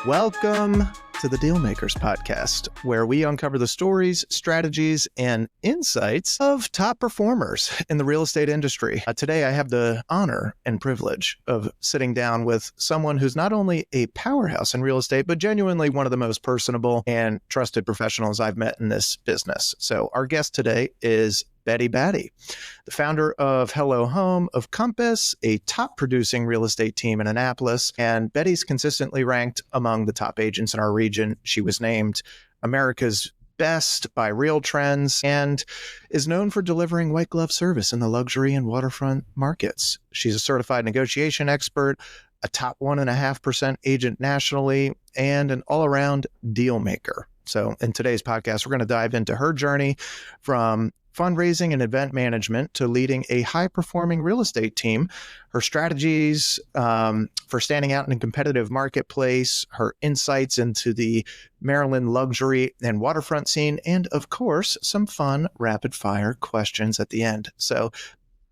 Welcome to the Dealmakers podcast, where we uncover the stories, strategies, and insights of top performers in the real estate industry. Today, I have the honor and privilege of sitting down with someone who's not only a powerhouse in real estate, but genuinely one of the most personable and trusted professionals I've met in this business. So our guest today is Betty Batty, the founder of Hello Home of Compass, a top producing real estate team in Annapolis. And Betty's consistently ranked among the top agents in our region. She was named America's Best by Real Trends and is known for delivering white glove service in the luxury and waterfront markets. She's a certified negotiation expert, a top 1.5% agent nationally, and an all-around deal maker. So in today's podcast, we're going to dive into her journey from fundraising and event management to leading a high-performing real estate team, her strategies for standing out in a competitive marketplace, her insights into the Maryland luxury and waterfront scene, and of course, some fun rapid-fire questions at the end. So,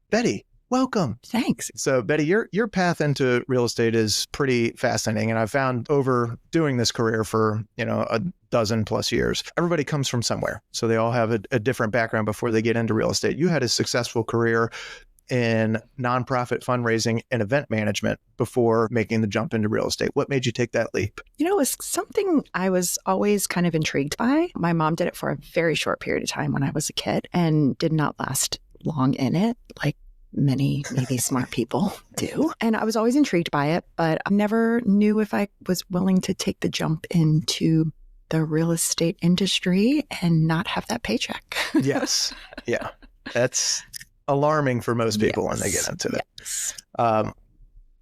Betty, welcome. Thanks. So, Betty, your path into real estate is pretty fascinating, and I found over doing this career for a dozen plus years, everybody comes from somewhere, so they all have a different background before they get into real estate. You had a successful career in nonprofit fundraising and event management before making the jump into real estate. What made you take that leap? It was something I was always kind of intrigued by. My mom did it for a very short period of time when I was a kid and did not last long in it, like many maybe smart people do. And I was always intrigued by it, but I never knew if I was willing to take the jump into the real estate industry and not have that paycheck. Yes. Yeah. That's alarming for most people when they get into it. Yes.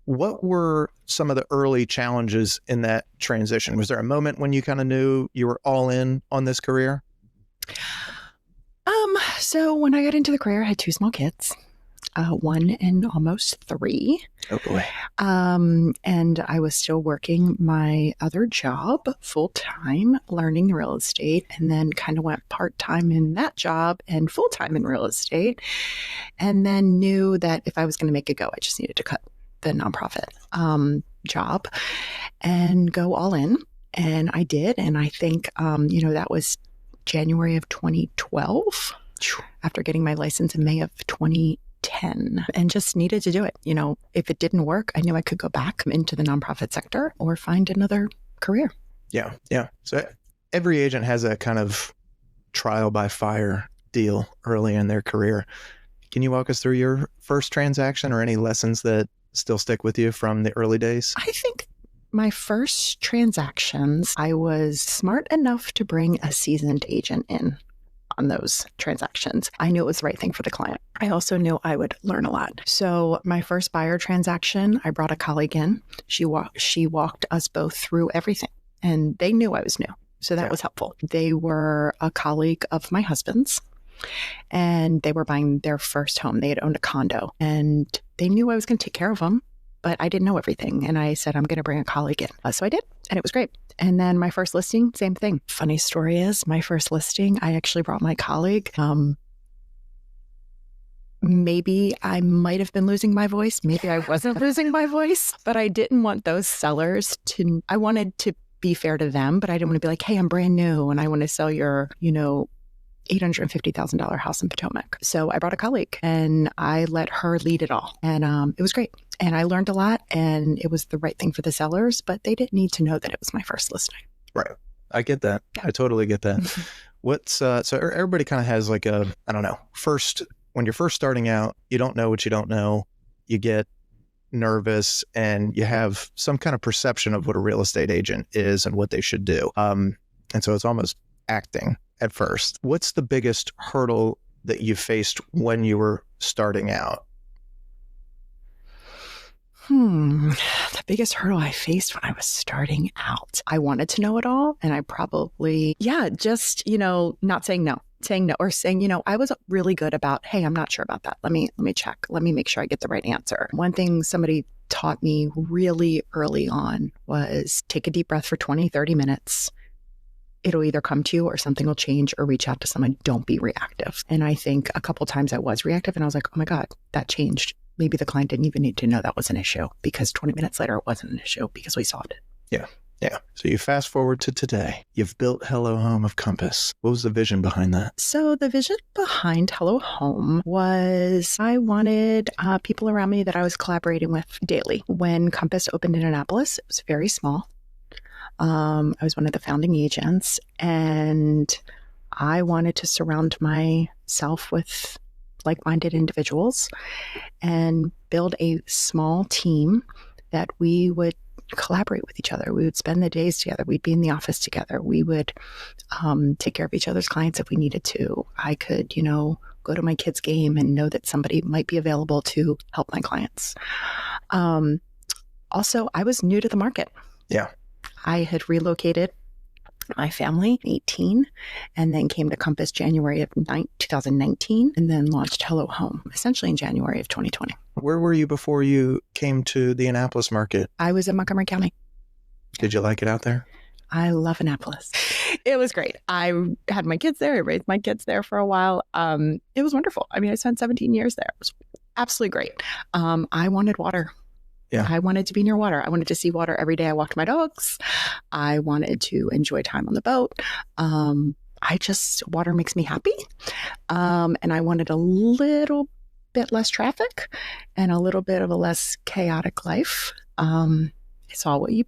What were some of the early challenges in that transition? Was there a moment when you kind of knew you were all in on this career? So when I got into the career, I had two small kids. 1 and almost 3. Oh boy. And I was still working my other job full-time, learning real estate, and then kind of went part-time in that job and full-time in real estate. And then knew that if I was going to make it go, I just needed to cut the nonprofit job and go all in. And I did. And I think, that was January of 2012 after getting my license in May of 2010, and just needed to do it. If it didn't work, I knew I could go back into the nonprofit sector or find another career. Yeah. Yeah. So every agent has a kind of trial by fire deal early in their career. Can you walk us through your first transaction or any lessons that still stick with you from the early days? I think my first transactions, I was smart enough to bring a seasoned agent in on those transactions. I knew it was the right thing for the client. I also knew I would learn a lot. So my first buyer transaction, I brought a colleague in. She walked us both through everything, and they knew I was new. So that was helpful. They were a colleague of my husband's, and they were buying their first home. They had owned a condo, and they knew I was going to take care of them, but I didn't know everything. And I said, I'm going to bring a colleague in. So I did, and it was great. And then my first listing, same thing. Funny story is, my first listing, I actually brought my colleague. Maybe I might have been losing my voice. Maybe I wasn't losing my voice, but I didn't want those sellers I wanted to be fair to them, but I didn't want to be like, hey, I'm brand new and I want to sell your, $850,000 house in Potomac. So I brought a colleague and I let her lead it all. And it was great. And I learned a lot, and it was the right thing for the sellers, but they didn't need to know that it was my first listing. Right. I get that. Yeah. I totally get that. So everybody kind of has like when you're first starting out, you don't know what you don't know. You get nervous and you have some kind of perception of what a real estate agent is and what they should do. And so it's almost acting at first. What's the biggest hurdle that you faced when you were starting out? The biggest hurdle I faced when I was starting out, I wanted to know it all. And I probably, just, not saying no, or saying, I was really good about, hey, I'm not sure about that. Let me check. Let me make sure I get the right answer. One thing somebody taught me really early on was take a deep breath for 20, 30 minutes. It'll either come to you or something will change, or reach out to someone. Don't be reactive. And I think a couple times I was reactive and I was like, oh my God, that changed. Maybe the client didn't even need to know that was an issue, because 20 minutes later it wasn't an issue because we solved it. Yeah. Yeah. So you fast forward to today. You've built Hello Home of Compass. What was the vision behind that? So the vision behind Hello Home was I wanted people around me that I was collaborating with daily. When Compass opened in Annapolis, it was very small. I was one of the founding agents, and I wanted to surround myself with like-minded individuals and build a small team that we would collaborate with each other. We would spend the days together. We'd be in the office together. We would take care of each other's clients if we needed to. I could, go to my kid's game and know that somebody might be available to help my clients. Also, I was new to the market. Yeah. I had relocated my family in 2018 and then came to Compass January of 2019 and then launched Hello Home essentially in January of 2020. Where were you before you came to the Annapolis market? I was in Montgomery County. Did you like it out there? I love Annapolis. It was great. I had my kids there. I raised my kids there for a while. It was wonderful. I mean, I spent 17 years there. It was absolutely great. I wanted water. Yeah. I wanted to be near water. I wanted to see water every day I walked my dogs. I wanted to enjoy time on the boat. Water makes me happy. And I wanted a little bit less traffic and a little bit of a less chaotic life. It's all what you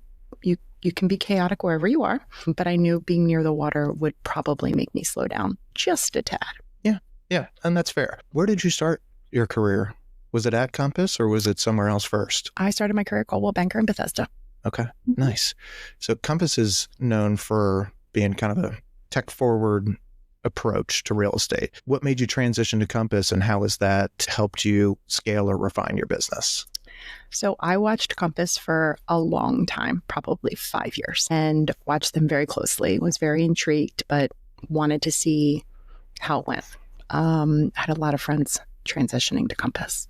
can be chaotic wherever you are, but I knew being near the water would probably make me slow down just a tad. Yeah. And that's fair. Where did you start your career? Was it at Compass or was it somewhere else first? I started my career at Coldwell Banker in Bethesda. Okay, nice. So Compass is known for being kind of a tech-forward approach to real estate. What made you transition to Compass and how has that helped you scale or refine your business? So I watched Compass for a long time, probably 5 years, and watched them very closely, was very intrigued, but wanted to see how it went. I had a lot of friends transitioning to Compass.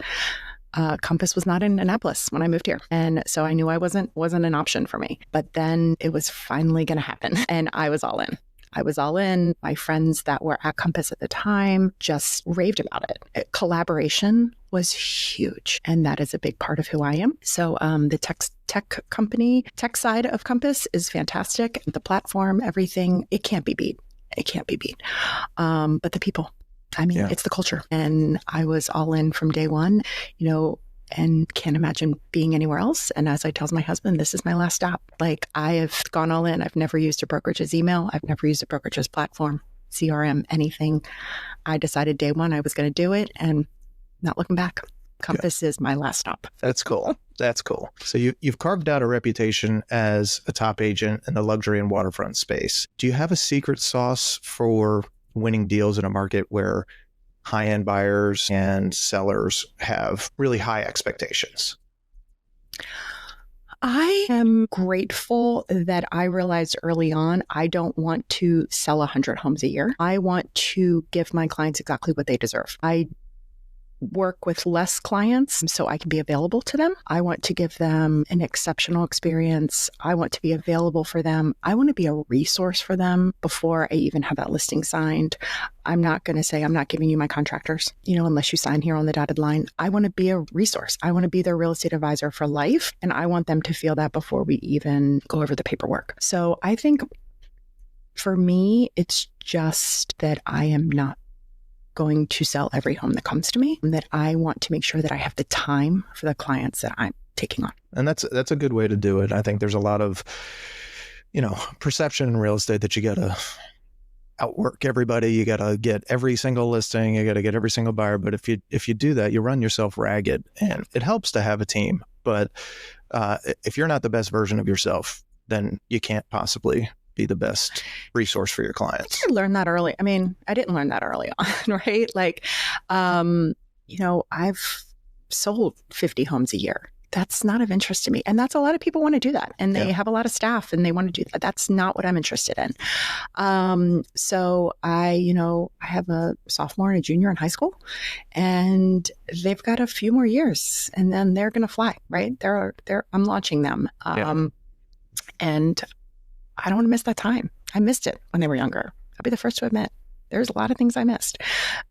Compass was not in Annapolis when I moved here. And so I knew I wasn't an option for me. But then it was finally going to happen. And I was all in. My friends that were at Compass at the time just raved about it. Collaboration was huge. And that is a big part of who I am. So the tech side of Compass is fantastic. The platform, everything, it can't be beat. But the people. It's the culture. And I was all in from day one, and can't imagine being anywhere else. And as I tell my husband, this is my last stop. Like, I have gone all in. I've never used a brokerage's email. I've never used a brokerage's platform, CRM, anything. I decided day one I was going to do it and not looking back. Compass is my last stop. That's cool. So you've carved out a reputation as a top agent in the luxury and waterfront space. Do you have a secret sauce for winning deals in a market where high-end buyers and sellers have really high expectations? I am grateful that I realized early on, I don't want to sell 100 homes a year. I want to give my clients exactly what they deserve. I work with less clients so I can be available to them. I want to give them an exceptional experience. I want to be available for them. I want to be a resource for them before I even have that listing signed. I'm not going to say, I'm not giving you my contractors, unless you sign here on the dotted line. I want to be a resource. I want to be their real estate advisor for life. And I want them to feel that before we even go over the paperwork. So I think for me, it's just that I am not going to sell every home that comes to me, and that I want to make sure that I have the time for the clients that I'm taking on. And that's a good way to do it. I think there's a lot of, perception in real estate that you got to outwork everybody. You got to get every single listing. You got to get every single buyer. But if you do that, you run yourself ragged, and it helps to have a team. But if you're not the best version of yourself, then you can't possibly be the best resource for your clients. I learned that early. I didn't learn that early on, right? Like, I've sold 50 homes a year. That's not of interest to me. And that's a lot of people want to do that. And they have a lot of staff and they want to do that. That's not what I'm interested in. So I have a sophomore and a junior in high school, and they've got a few more years and then they're going to fly, right? I'm launching them. And I don't want to miss that time. I missed it when they were younger. I'll be the first to admit there's a lot of things I missed.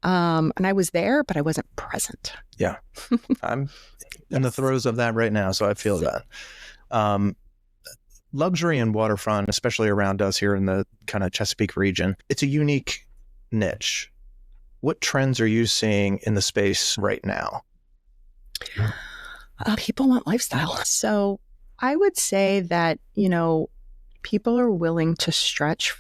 And I was there, but I wasn't present. Yeah. I'm in the throes of that right now. So I feel that. Luxury and waterfront, especially around us here in the kind of Chesapeake region, it's a unique niche. What trends are you seeing in the space right now? People want lifestyle. So I would say that, people are willing to stretch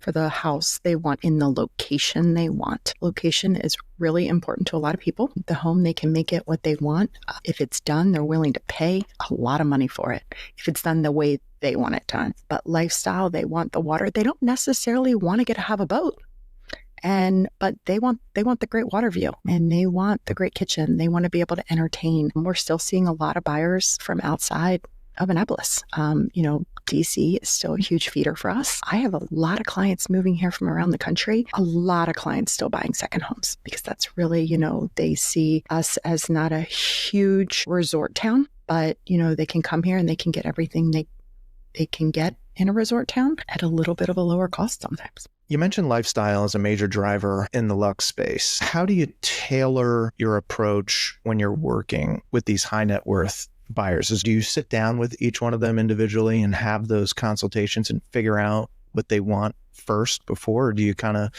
for the house they want in the location they want. Location is really important to a lot of people. The home, they can make it what they want. If it's done, they're willing to pay a lot of money for it if it's done the way they want it done. But lifestyle, they want the water. They don't necessarily want to get to have a boat. But they want the great water view, and they want the great kitchen. They want to be able to entertain. We're still seeing a lot of buyers from outside of Annapolis. DC is still a huge feeder for us. I have a lot of clients moving here from around the country, a lot of clients still buying second homes, because that's really, they see us as not a huge resort town, but, they can come here and they can get everything they can get in a resort town at a little bit of a lower cost sometimes. You mentioned lifestyle as a major driver in the Lux space. How do you tailor your approach when you're working with these high net worth buyers? Do you sit down with each one of them individually and have those consultations and figure out what they want first before? Or do you kind of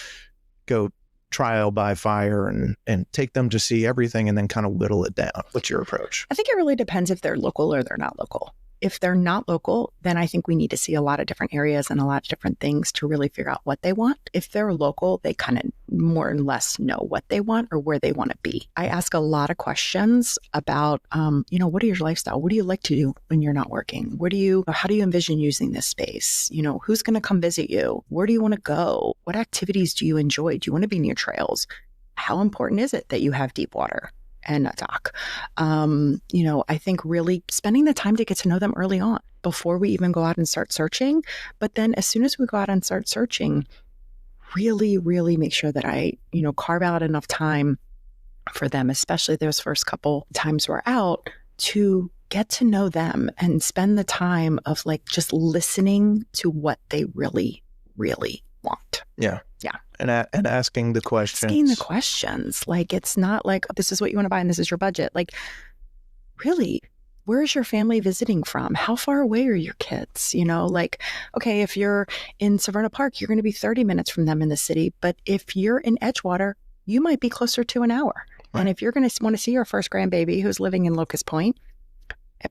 go trial by fire and take them to see everything and then kind of whittle it down? What's your approach? I think it really depends if they're local or they're not local. If they're not local, then I think we need to see a lot of different areas and a lot of different things to really figure out what they want. If they're local, they kind of more or less know what they want or where they want to be. I ask a lot of questions about, what are your lifestyle? What do you like to do when you're not working? How do you envision using this space? Who's going to come visit you? Where do you want to go? What activities do you enjoy? Do you want to be near trails? How important is it that you have deep water and a dock? I think really spending the time to get to know them early on before we even go out and start searching. But then as soon as we go out and start searching, really, really make sure that I, carve out enough time for them, especially those first couple times we're out, to get to know them and spend the time of just listening to what they really, really want. Yeah. Yeah. And asking the questions. Asking the questions. It's not like, this is what you want to buy and this is your budget. Really, where is your family visiting from? How far away are your kids? Okay, if you're in Severna Park, you're going to be 30 minutes from them in the city. But if you're in Edgewater, you might be closer to an hour. Right. And if you're going to want to see your first grandbaby who's living in Locust Point,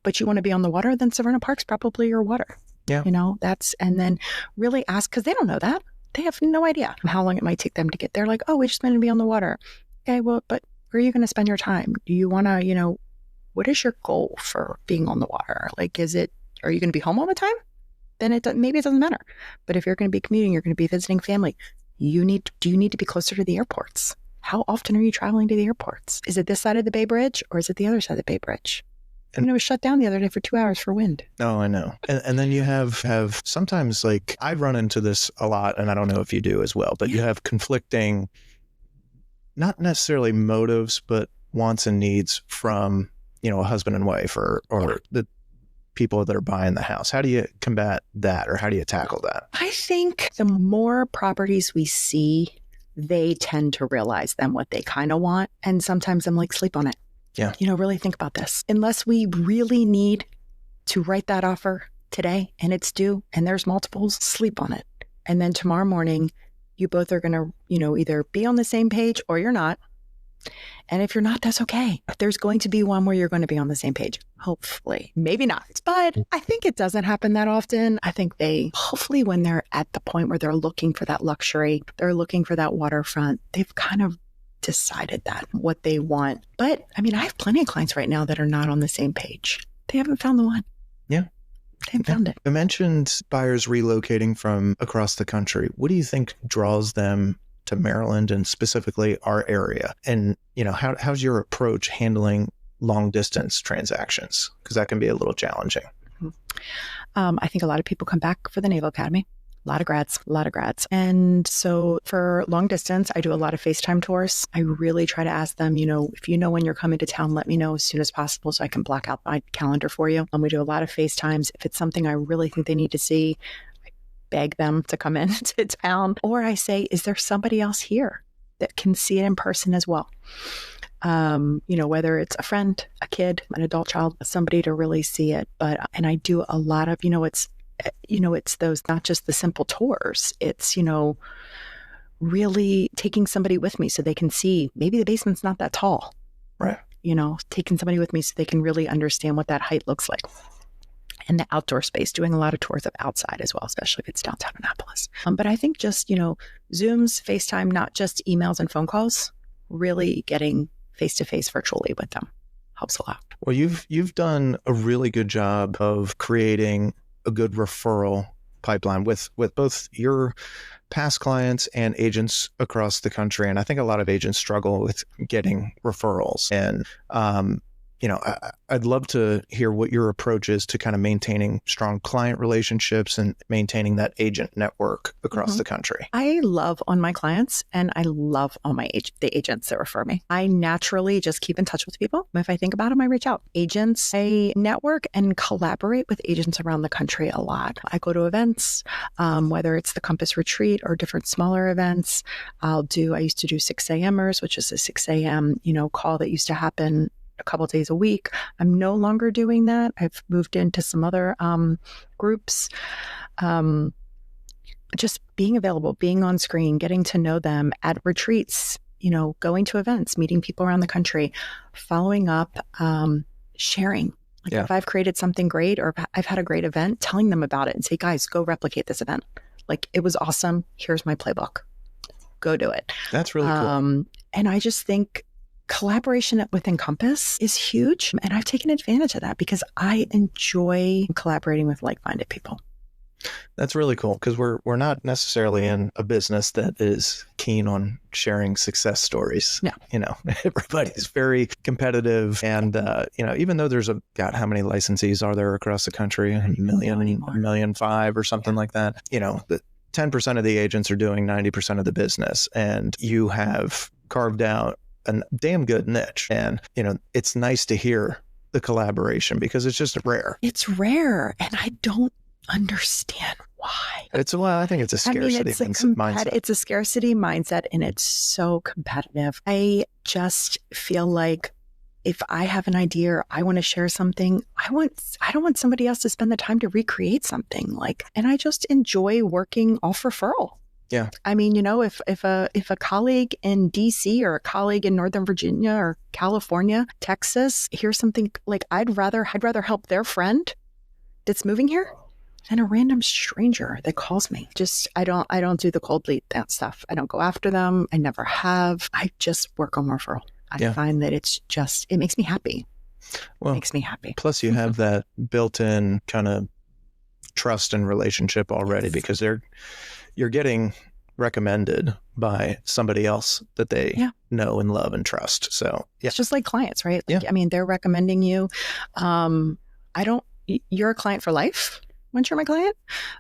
but you want to be on the water, then Severna Park's probably your water. Yeah. And then really ask, because they don't know that. They have no idea how long it might take them to get there. We just want to be on the water. Okay, well, but where are you going to spend your time? Do you want to, what is your goal for being on the water? Are you going to be home all the time? Then maybe it doesn't matter. But if you're going to be commuting, you're going to be visiting family, do you need to be closer to the airports? How often are you traveling to the airports? Is it this side of the Bay Bridge or is it the other side of the Bay Bridge? And it was shut down the other day for 2 hours for wind. Oh, I know. And then you have sometimes I run into this a lot, and I don't know if you do as well, but you have conflicting, not necessarily motives, but wants and needs from, a husband and wife or the people that are buying the house. How do you combat that, or how do you tackle that? I think the more properties we see, they tend to realize then what they kind of want. And sometimes I'm sleep on it. Yeah. Really think about this. Unless we really need to write that offer today and it's due and there's multiples, sleep on it. And then tomorrow morning, you both are going to, either be on the same page or you're not. And if you're not, that's okay. There's going to be one where you're going to be on the same page. Hopefully. Maybe not. But I think it doesn't happen that often. I think hopefully when they're at the point where they're looking for that luxury, they're looking for that waterfront, they've kind of decided that what they want. But I have plenty of clients right now that are not on the same page. They haven't found the one. Yeah. They haven't found it. You mentioned buyers relocating from across the country. What do you think draws them to Maryland and specifically our area? And, how's your approach handling long distance transactions? Because that can be a little challenging. I think a lot of people come back for the Naval Academy. A lot of grads. And so for long distance, I do a lot of FaceTime tours. I really try to ask them, if you know when you're coming to town, let me know as soon as possible so I can block out my calendar for you. And we do a lot of FaceTimes. If it's something I really think they need to see, I beg them to come into town. Or I say, is there somebody else here that can see it in person as well? Whether it's a friend, a kid, an adult child, somebody to really see it. And I do a lot of, it's those, not just the simple tours. It's, really taking somebody with me so they can see maybe the basement's not that tall. Right. Taking somebody with me so they can really understand what that height looks like. And the outdoor space, doing a lot of tours of outside as well, especially if it's downtown Annapolis. But I think just, Zooms, FaceTime, not just emails and phone calls, really getting face-to-face virtually with them helps a lot. Well, you've done a really good job of creating a good referral pipeline with both your past clients and agents across the country. And I think a lot of agents struggle with getting referrals. And, I'd love to hear what your approach is to kind of maintaining strong client relationships and maintaining that agent network across the country. I love on my clients and I love on the agents that refer me. I naturally just keep in touch with people. If I think about them, I reach out. Agents, I network and collaborate with agents around the country a lot. I go to events, whether it's the Compass Retreat or different smaller events. I used to do 6 a.m.ers, which is a 6 a.m. Call that used to happen a couple of days a week. I'm no longer doing that. I've moved into some other groups. Just being available, being on screen, getting to know them at retreats, going to events, meeting people around the country, following up, sharing. If I've created something great or if I've had a great event, telling them about it and say, guys, go replicate this event. It was awesome. Here's my playbook. Go do it. That's really cool. And I just think collaboration within Compass is huge. And I've taken advantage of that because I enjoy collaborating with like-minded people. That's really cool because we're not necessarily in a business that is keen on sharing success stories. No. Everybody's very competitive. And, even though there's how many licensees are there across the country? A million, 1.5 million or something like that. The 10% of the agents are doing 90% of the business. And you have carved out a damn good niche. And, it's nice to hear the collaboration because it's just rare. It's rare. And I don't understand why. I think it's a scarcity mindset. It's a scarcity mindset and it's so competitive. I just feel like if I have an idea or I want to share something, I don't want somebody else to spend the time to recreate something and I just enjoy working off referral. Yeah. I mean, if a colleague in DC or a colleague in Northern Virginia or California, Texas, here's something I'd rather help their friend that's moving here than a random stranger that calls me. I don't do the cold lead, that stuff. I don't go after them. I never have. I just work on referral. I find that it makes me happy. Well, it makes me happy. Plus you have that built-in kind of trust and relationship already because you're getting recommended by somebody else that they know and love and trust. So it's just like clients, right? I mean, they're recommending you. You're a client for life. Once you're my client,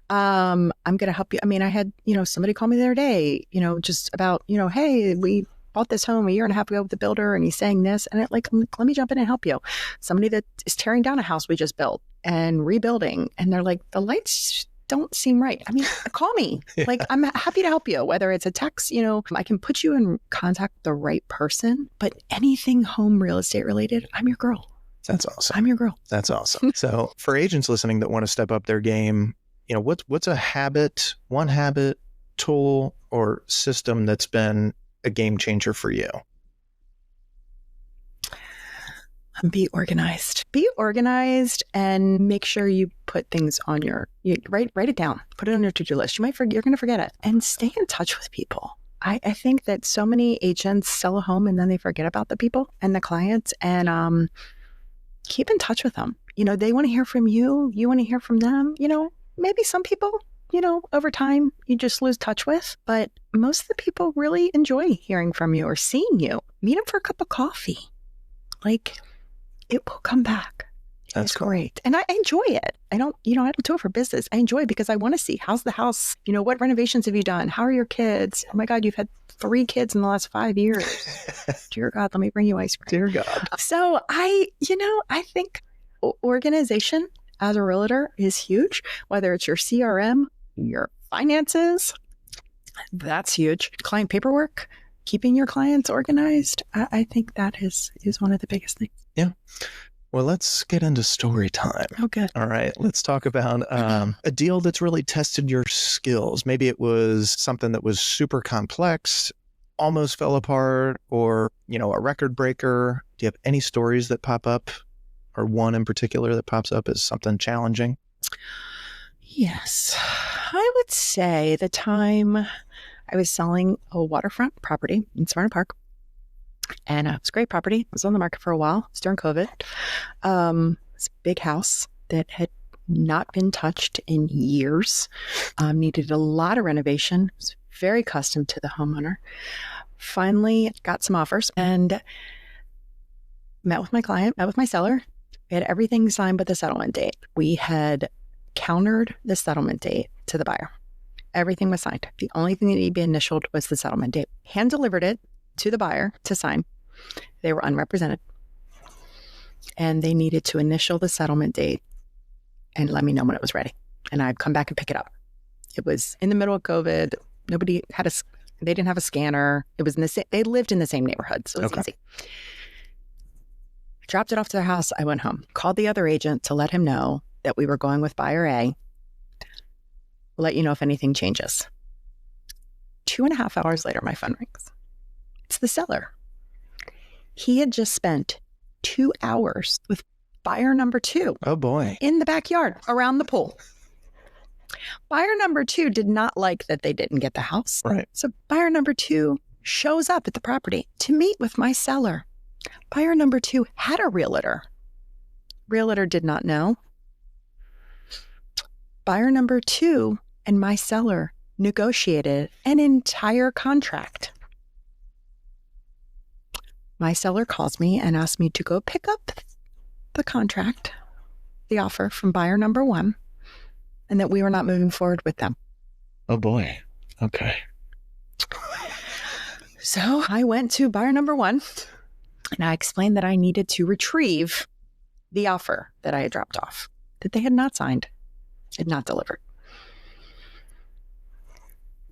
I'm going to help you. I mean, I had, somebody call me the other day, just about, hey, we bought this home a year and a half ago with the builder and he's saying this and let me jump in and help you. Somebody that is tearing down a house we just built and rebuilding. And they're like, the lights don't seem right. I mean, call me. I'm happy to help you, whether it's a text, I can put you in contact with the right person, but anything home real estate related, I'm your girl. That's awesome. I'm your girl. That's awesome. So for agents listening that want to step up their game, what's a one habit, tool, or system that's been a game changer for you? Be organized. Be organized and make sure you put things on write it down. Put it on your to-do list. You're going to forget it. And stay in touch with people. I think that so many agents sell a home and then they forget about the people and the clients and keep in touch with them. They want to hear from you. You want to hear from them. Maybe some people, over time you just lose touch with, but most of the people really enjoy hearing from you or seeing you. Meet them for a cup of coffee. It will come back. That's cool. Great. And I enjoy it. I don't do it for business. I enjoy it because I want to see how's the house, what renovations have you done? How are your kids? Oh my God, you've had 3 kids in the last 5 years. Dear God, let me bring you ice cream. Dear God. So I think organization as a realtor is huge, whether it's your CRM, your finances, that's huge. Client paperwork, keeping your clients organized. I think that is one of the biggest things. Yeah. Well, let's get into story time. Okay. All right. Let's talk about a deal that's really tested your skills. Maybe it was something that was super complex, almost fell apart, or, a record breaker. Do you have any stories that pop up, or one in particular that pops up as something challenging? Yes. I would say the time I was selling a waterfront property in Smyrna Park. And it was a great property. It was on the market for a while. It was during COVID. It's a big house that had not been touched in years. Needed a lot of renovation. Was very custom to the homeowner. Finally got some offers and met with my client, met with my seller. We had everything signed but the settlement date. We had countered the settlement date to the buyer. Everything was signed. The only thing that needed to be initialed was the settlement date. Hand delivered it to the buyer to sign. They were unrepresented. And they needed to initial the settlement date and let me know when it was ready. And I'd come back and pick it up. It was in the middle of COVID. Nobody had they didn't have a scanner. It was they lived in the same neighborhood, so it was easy. Dropped it off to their house. I went home, called the other agent to let him know that we were going with buyer A. We'll let you know if anything changes. 2.5 hours later, my phone rings. It's the seller. He had just spent 2 hours with buyer number 2. Oh, boy. In the backyard around the pool. Buyer number 2 did not like that they didn't get the house. Right. So buyer number 2 shows up at the property to meet with my seller. Buyer number 2 had a realtor. Realtor did not know. Buyer number 2 and my seller negotiated an entire contract. My seller calls me and asks me to go pick up the contract, the offer from buyer number 1, and that we were not moving forward with them. Oh, boy. Okay. So I went to buyer number 1 and I explained that I needed to retrieve the offer that I had dropped off, that they had not signed, had not delivered.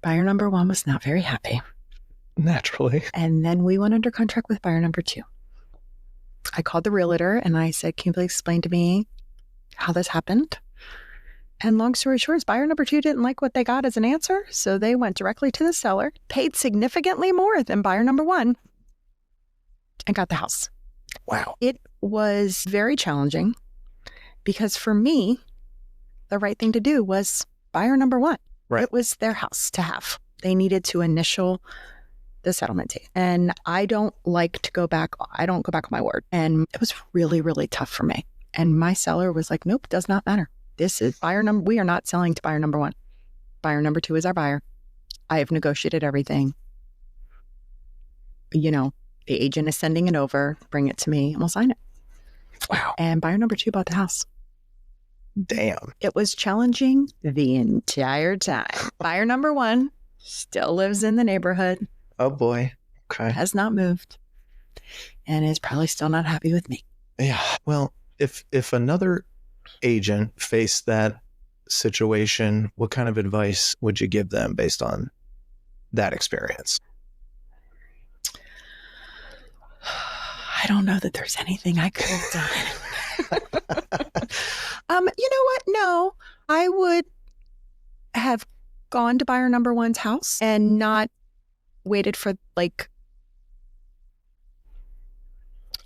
Buyer number 1 was not very happy. Naturally. And then we went under contract with buyer number 2. I called the realtor and I said, can you please explain to me how this happened? And long story short, buyer number 2 didn't like what they got as an answer. So they went directly to the seller, paid significantly more than buyer number 1, and got the house. Wow. It was very challenging because for me, the right thing to do was buyer number 1. Right. It was their house to have. They needed to initial the settlement date. And I don't like to go back. I don't go back on my word. And it was really, really tough for me. And my seller was like, nope, does not matter. This is buyer number. We are not selling to buyer number 1. Buyer number 2 is our buyer. I have negotiated everything. The agent is sending it over. Bring it to me and we'll sign it. Wow. And buyer number 2 bought the house. Damn. It was challenging the entire time. Buyer number 1 still lives in the neighborhood. Oh, boy. Okay. Has not moved and is probably still not happy with me. Yeah. Well, if another agent faced that situation, what kind of advice would you give them based on that experience? I don't know that there's anything I could have done. You know what? No, I would have gone to buyer number 1's house and not waited for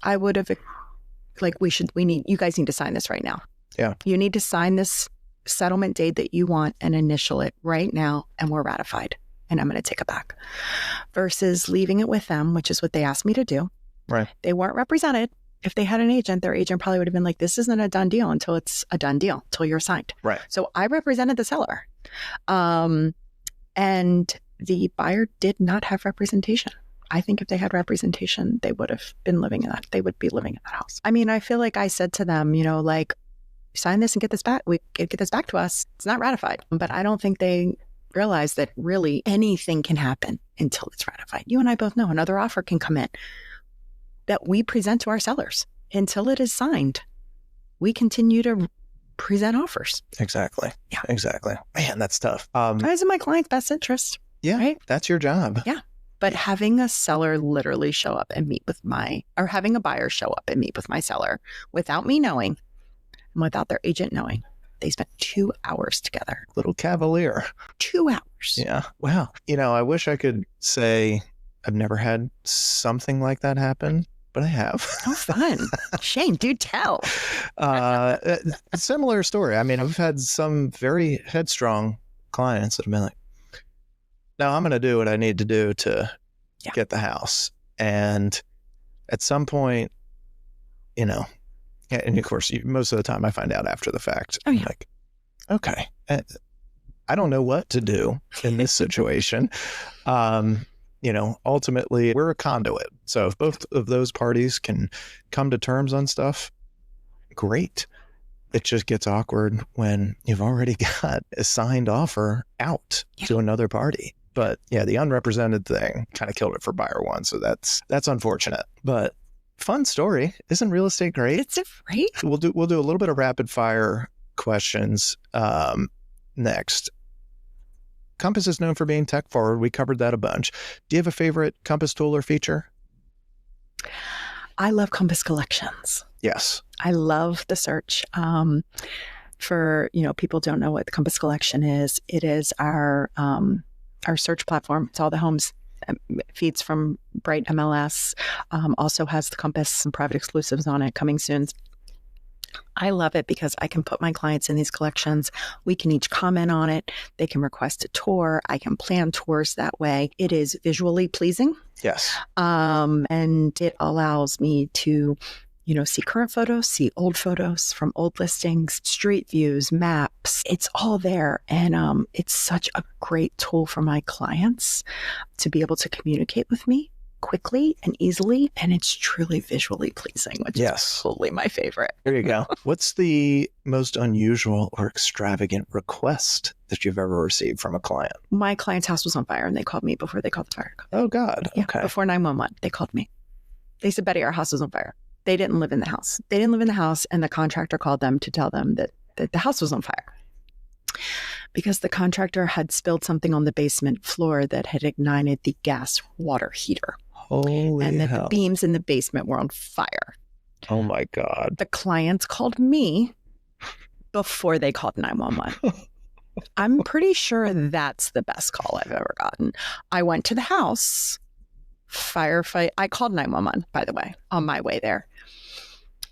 I would have you guys need to sign this right now. Yeah. You need to sign this settlement date that you want and initial it right now and we're ratified and I'm going to take it back. Versus leaving it with them, which is what they asked me to do. Right. They weren't represented. If they had an agent, their agent probably would have been like, this isn't a done deal until it's a done deal, until you're signed. Right. So I represented the seller. And the buyer did not have representation. I think if they had representation, they would have been living in that. They would be living in that house. I mean, I feel like I said to them, sign this and get this back. Get this back to us. It's not ratified. But I don't think they realize that really anything can happen until it's ratified. You and I both know another offer can come in that we present to our sellers. Until it is signed, we continue to present offers. Exactly. Yeah. Exactly. Man, that's tough. It's in my client's best interest. Yeah. Right? That's your job. Yeah. But having a seller literally show up and meet with or having a buyer show up and meet with my seller without me knowing and without their agent knowing, they spent 2 hours together. Little cavalier. 2 hours. Yeah. Wow. I wish I could say I've never had something like that happen, but I have. Oh, fun. Shane, do tell. A similar story. I mean, I've had some very headstrong clients that have been like, no, I'm going to do what I need to do to get the house. And at some point, and of course, most of the time I find out after the fact. Oh, yeah. Like, okay, I don't know what to do in this situation. Ultimately, we're a conduit. So if both of those parties can come to terms on stuff, great. It just gets awkward when you've already got a signed offer out to another party. But yeah, the unrepresented thing kind of killed it for buyer one. So that's unfortunate. But fun story. Isn't real estate great? It's great. We'll do a little bit of rapid fire questions next. Compass is known for being tech forward. We covered that a bunch. Do you have a favorite Compass tool or feature? I love Compass Collections. Yes. I love the search. For, people don't know what the Compass Collection is. It is our search platform. It's all the homes, feeds from Bright MLS, also has the Compass and private exclusives on it coming soon. I love it because I can put my clients in these collections. We can each comment on it. They can request a tour. I can plan tours that way. It is visually pleasing. Yes. And it allows me to, see current photos, see old photos from old listings, street views, maps. It's all there. And it's such a great tool for my clients to be able to communicate with me quickly and easily. And it's truly visually pleasing, which is totally my favorite. There you go. What's the most unusual or extravagant request that you've ever received from a client? My client's house was on fire and they called me before they called the fire company. Oh, God. Yeah, okay. Before 911, they called me. They said, Betty, our house is on fire. They didn't live in the house. And the contractor called them to tell them that the house was on fire because the contractor had spilled something on the basement floor that had ignited the gas water heater. Holy and that hell. The beams in the basement were on fire. Oh, my God. The clients called me before they called 911. I'm pretty sure that's the best call I've ever gotten. I went to the house, firefight. I called 911, by the way, on my way there.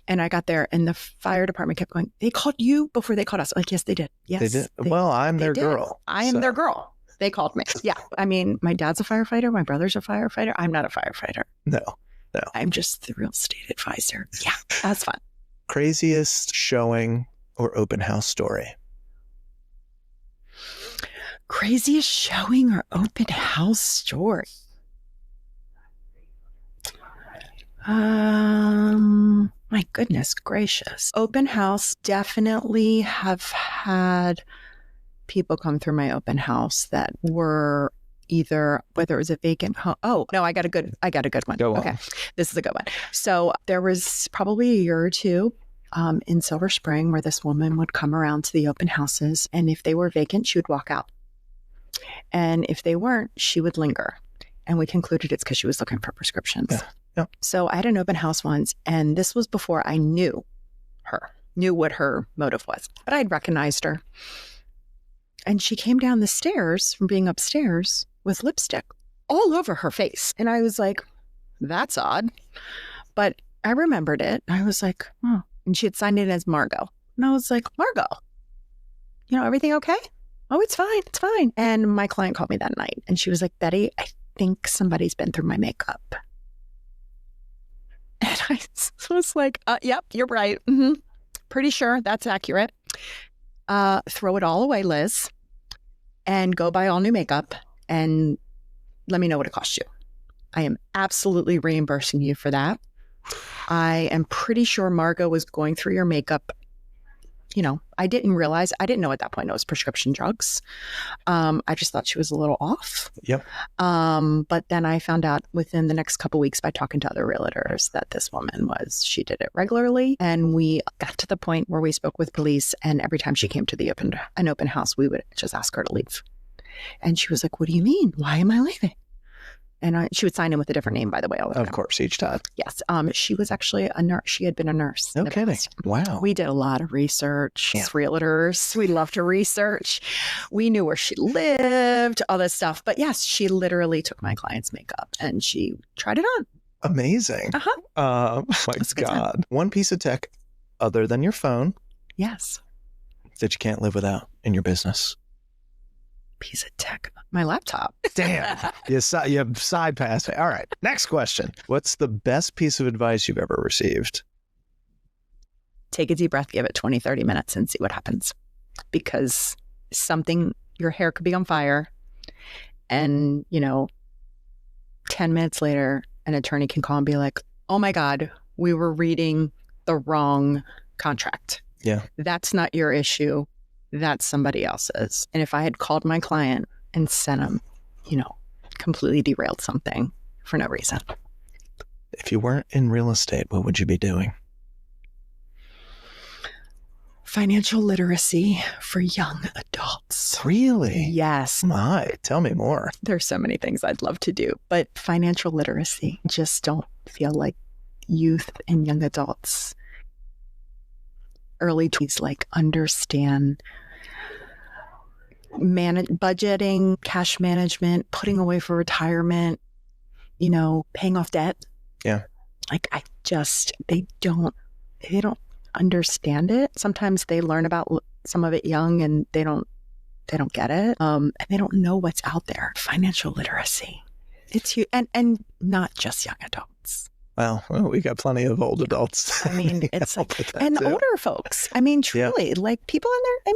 And I got there and the fire department kept going, they called you before they called us. Like, yes, they did. Yes. They did. Well, I'm their girl. I am their girl. They called me. Yeah. I mean, my dad's a firefighter. My brother's a firefighter. I'm not a firefighter. No. I'm just the real estate advisor. Yeah. That's fun. Craziest showing or open house story? Craziest showing or open house story? My goodness gracious. Open house, definitely have had people come through my open house that were either, whether it was a vacant home. Oh, no, I got a good one. Go on. Okay. This is a good one. So there was probably a year or two in Silver Spring where this woman would come around to the open houses. And if they were vacant, she would walk out. And if they weren't, she would linger. And we concluded it's because she was looking for prescriptions. Yeah. Yeah. So I had an open house once, and this was before I knew what her motive was. But I'd recognized her. And she came down the stairs from being upstairs with lipstick all over her face. And I was like, that's odd. But I remembered it. I was like, oh. And she had signed it as Margot. And I was like, Margot, everything okay? Oh, it's fine. It's fine. And my client called me that night and she was like, Betty, I think somebody's been through my makeup. And I was like, yep, you're right. Mm-hmm. Pretty sure that's accurate. Throw it all away, Liz, and go buy all new makeup and let me know what it costs you. I am absolutely reimbursing you for that. I am pretty sure Margot was going through your makeup. I didn't know at that point it was prescription drugs. I just thought she was a little off. Yep. But then I found out within the next couple of weeks by talking to other realtors that this woman she did it regularly. And we got to the point where we spoke with police. And every time she came to an open house, we would just ask her to leave. And she was like, what do you mean? Why am I leaving? And she would sign in with a different name, by the way, all the time. Of course, each time. Yes. She was actually a nurse. She had been a nurse. No kidding. Wow. We did a lot of research. Yeah. Realtors, we love to research. We knew where she lived, all this stuff. But yes, she literally took my client's makeup and she tried it on. Amazing. My God. One piece of tech other than your phone. Yes. That you can't live without in your business. Piece of tech. My laptop. Damn. You side passed me. All right. Next question. What's the best piece of advice you've ever received? Take a deep breath, give it 20, 30 minutes and see what happens. Because your hair could be on fire. And, 10 minutes later, an attorney can call and be like, oh my God, we were reading the wrong contract. Yeah. That's not your issue. That's somebody else's. And if I had called my client and sent him, completely derailed something for no reason. If you weren't in real estate, what would you be doing? Financial literacy for young adults. Really? Yes. My, tell me more. There's so many things I'd love to do, but financial literacy, just don't feel like youth and young adults early 20s understand budgeting, cash management, putting away for retirement, paying off debt. Yeah. They don't understand it. Sometimes they learn about some of it young and they don't get it. And they don't know what's out there. Financial literacy. It's huge. And not just young adults. Well, we got plenty of old adults. I mean, it's and too. Older folks. I mean, truly, people in their,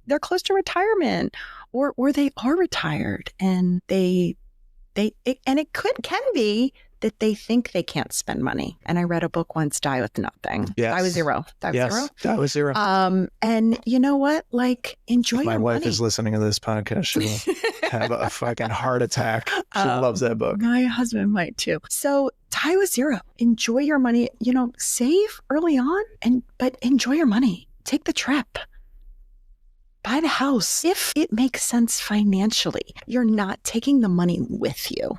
they're close to retirement or they are retired and and it can be that they think they can't spend money. And I read a book once, Die with Nothing. Yes. Die with Zero. Die with Zero. And you know what? Enjoy your money. My wife is listening to this podcast. She'll have a fucking heart attack. She loves that book. My husband might too. So Die with Zero. Enjoy your money. Save early on, but enjoy your money. Take the trip. Buy the house. If it makes sense financially, you're not taking the money with you.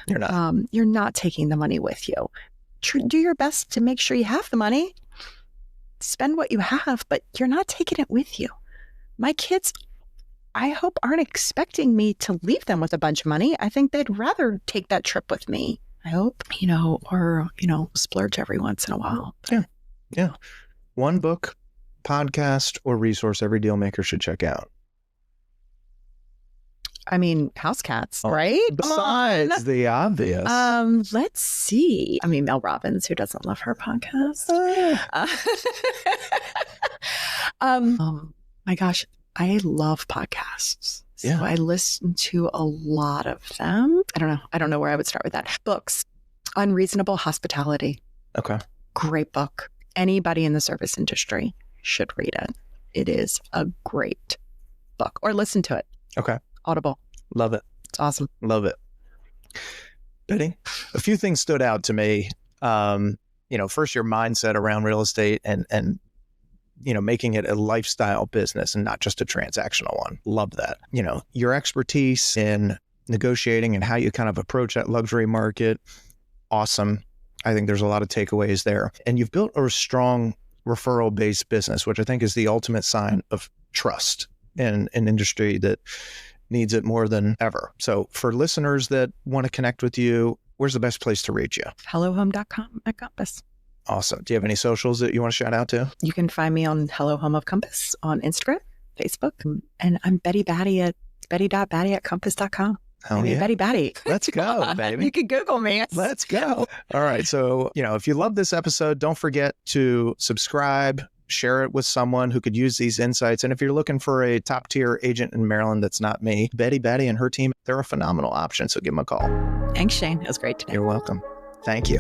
You're not. You're not taking the money with you. Do your best to make sure you have the money. Spend what you have, but you're not taking it with you. My kids, I hope, aren't expecting me to leave them with a bunch of money. I think they'd rather take that trip with me. I hope, or splurge every once in a while. Yeah. One book, podcast, or resource every dealmaker should check out. I mean, House Cats, right? Besides the obvious. Let's see. I mean, Mel Robbins, who doesn't love her podcast? Oh my gosh, I love podcasts. So I listen to a lot of them. I don't know where I would start with that. Books. Unreasonable Hospitality. Okay. Great book. Anybody in the service industry should read it. It is a great book. Or listen to it. Okay. Audible. Love it. It's awesome. Love it. Betty, a few things stood out to me. First your mindset around real estate and making it a lifestyle business and not just a transactional one. Love that. Your expertise in negotiating and how you kind of approach that luxury market. Awesome. I think there's a lot of takeaways there. And you've built a strong referral-based business, which I think is the ultimate sign of trust in an industry that needs it more than ever. So for listeners that want to connect with you, where's the best place to reach you? HelloHome.com at Compass. Awesome. Do you have any socials that you want to shout out to? You can find me on Hello Home of Compass on Instagram, Facebook, and I'm Betty Batty at Betty.Batty at Compass.com. Betty Batty. Let's go, baby. You can Google me. Let's go. All right. So, if you love this episode, don't forget to subscribe, share it with someone who could use these insights. And if you're looking for a top tier agent in Maryland that's not me, Betty Batty and her team, they're a phenomenal option. So give them a call. Thanks, Shane. It was great today. You're welcome. Thank you.